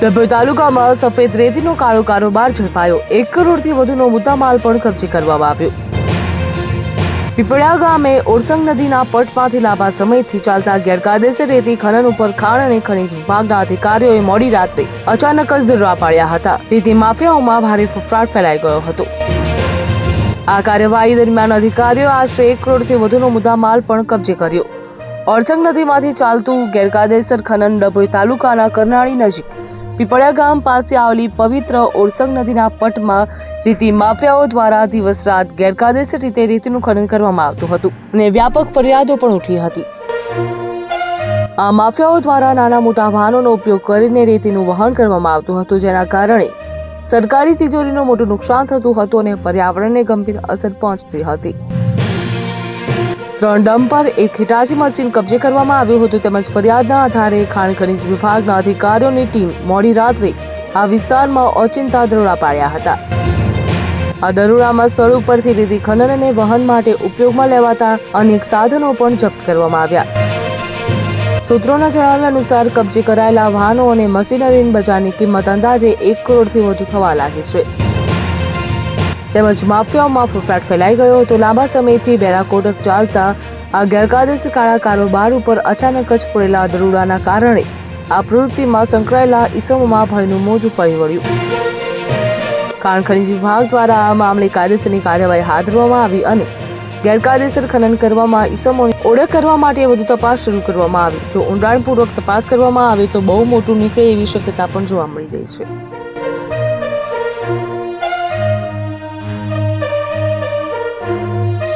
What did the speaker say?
ડભોઈ તાલુકામાં સફેદ રેતીનો કાળો કારોબાર ઝડપાયો। 1 કરોડથી વધુનો મુદ્દામાલ પણ કબજે કરવામાં આવ્યો। પીપળિયા ગામે ઓરસંગ નદીના પટમાંથી લાંબા સમયથી ચાલતા ગેરકાયદેસર રેતી ખનન ઉપર ખાણ અને ખનીજ વિભાગના અધિકારીઓએ મોડી રાત્રે અચાનક જ દરોડા પાડ્યા હતા। રેતી માફિયાઓમાં ભારે ફફડાટ ફેલાઈ ગયો હતો। આ કાર્યવાહી દરમિયાન અધિકારીઓએ આશરે 1 કરોડથી વધુનો મુદ્દામાલ પણ કબજે કર્યો। ઓરસંગ નદીમાંથી ચાલતું ગેરકાયદેસર ખનન ડભોઈ તાલુકાના કરનાળી નજીક પીપળિયા ગામ પાસે આવેલી પવિત્ર ઓરસંગ નદીના પટમાં રેતી માફિયાઓ દ્વારા દિવસ રાત ગેરકાયદેસર રીતે રેતીનું ખનન કરવામાં આવતું હતું અને વ્યાપક ફરિયાદો પણ ઉઠી હતી। આ માફિયાઓ દ્વારા નાના મોટા વાહનોનો ઉપયોગ કરીને રેતીનું વહન કરવામાં આવતું હતું, જેના કારણે સરકારી તિજોરીનું મોટું નુકસાન થતું હતું અને પર્યાવરણને ગંભીર અસર પહોંચતી હતી। 3 ડમ્પર, 1 હિટાચી મશીન કબજે કરવામાં આવ્યું હતું તેમજ ફરિયાદના આધારે ખાણ ખનીજ વિભાગના અધિકારીઓની ટીમ મોડી રાત્રે આ વિસ્તારમાં ઓચિંતા દરોડા પાડ્યા હતા। આ દરોડામાં સ્થળ ઉપરથી રેતી ખનન અને વહન માટે ઉપયોગમાં લેવાતા અનેક સાધનો પણ જપ્ત કરવામાં આવ્યા। સૂત્રોના જણાવ્યા અનુસાર કબજે કરાયેલા વાહનો અને મશીનરીની બજારની કિંમત અંદાજે 1 કરોડથી વધુ થવા લાગી છે તેમજ માફિયાઓમાં ફફડાટ ફેલાઈ ગયો હતો। લાંબા સમયથી બેરાકોટક ચાલતા આ ગેરકાયદેસર કાળા કારોબાર ઉપર અચાનક જ પડેલા દરોડાના કારણે આ પ્રવૃત્તિમાં સંકળાયેલા ઈસમોમાં ભયનું મોજું ફરી વળ્યું। ખાણ ખનીજ વિભાગ દ્વારા આ મામલે કાયદેસરની કાર્યવાહી હાથ ધરવામાં આવી અને ગેરકાયદેસર ખનન કરવામાં ઈસમોની ઓળખ કરવા માટે વધુ તપાસ શરૂ કરવામાં આવી। જો ઊંડાણપૂર્વક તપાસ કરવામાં આવે તો બહુ મોટું નીકળે એવી શક્યતા પણ જોવા મળી રહી છે।